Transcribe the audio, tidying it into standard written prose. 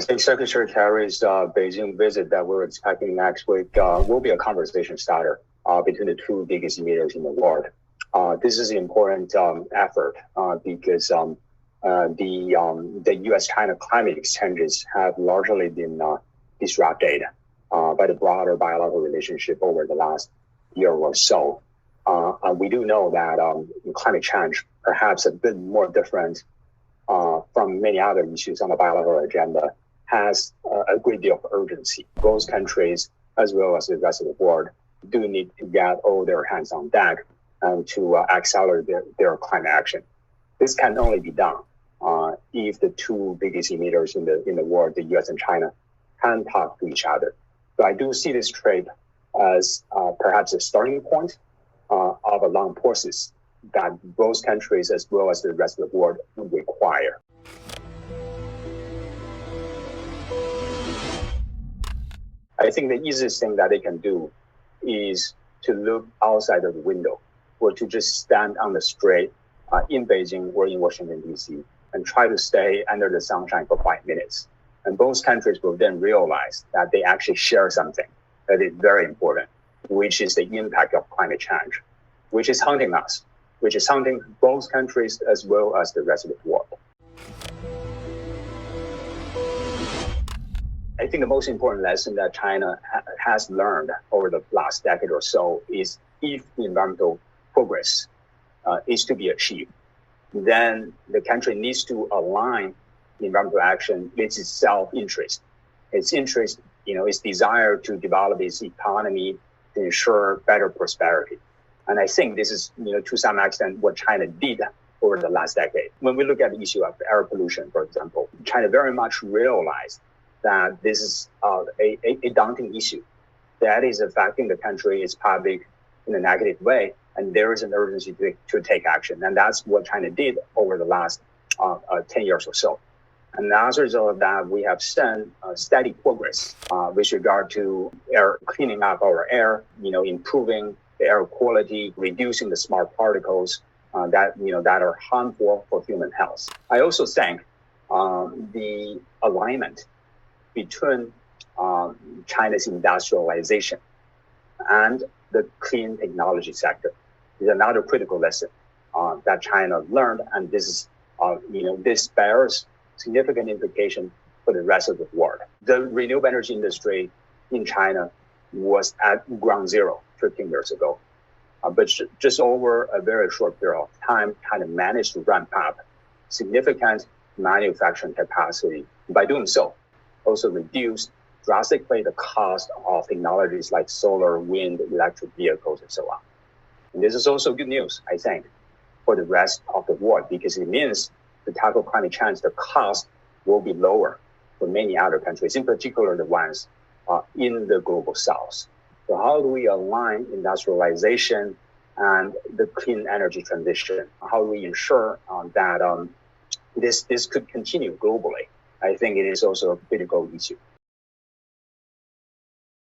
I think Secretary Kerry's Beijing visit that we're expecting next week will be a conversation starter between the two biggest emitters in the world. This is an important effort because the U.S.-China climate exchanges have largely been disrupted by the broader bilateral relationship over the last year or so. We do know that climate change, perhaps a bit more different from many other issues on the bilateral agenda, has a great deal of urgency. Both countries, as well as the rest of the world, do need to get all their hands on deck and to accelerate their climate action. This can only be done if the two biggest emitters in the world, the U.S. and China, can talk to each other. So I do see this trip as perhaps a starting point of a long process that both countries, as well as the rest of the world, would require. I think the easiest thing that they can do is to look outside of the window, or to just stand on the street in Beijing or in Washington D.C. and try to stay under the sunshine for 5 minutes. And both countries will then realize that they actually share something that is very important, which is the impact of climate change, which is haunting us, which is haunting both countries as well as the rest of the world. I think the most important lesson that China has learned over the last decade or so is if the environmental progress is to be achieved, then the country needs to align the environmental action with its self-interest. Its interest, its desire to develop its economy to ensure better prosperity. And I think this is, to some extent, what China did over the last decade. When we look at the issue of air pollution, for example, China very much realized that this is a daunting issue that is affecting the country, its public, in a negative way, and there is an urgency to take action. And that's what China did over the last 10 years or so. And as a result of that, we have seen steady progress with regard to cleaning up our air, improving the air quality, reducing the smart particles that are harmful for human health. I also think the alignment between China's industrialization and the clean technology sector is another critical lesson that China learned, and this is this bears significant implication for the rest of the world. The renewable energy industry in China was at ground zero 15 years ago, but just over a very short period of time, kind of managed to ramp up significant manufacturing capacity. By doing so, also reduced drastically the cost of technologies like solar, wind, electric vehicles, and so on. And this is also good news, I think, for the rest of the world, because it means to tackle climate change, the cost will be lower for many other countries, in particular the ones in the global south. So how do we align industrialization and the clean energy transition? How do we ensure that this could continue globally? I think it is also a critical issue.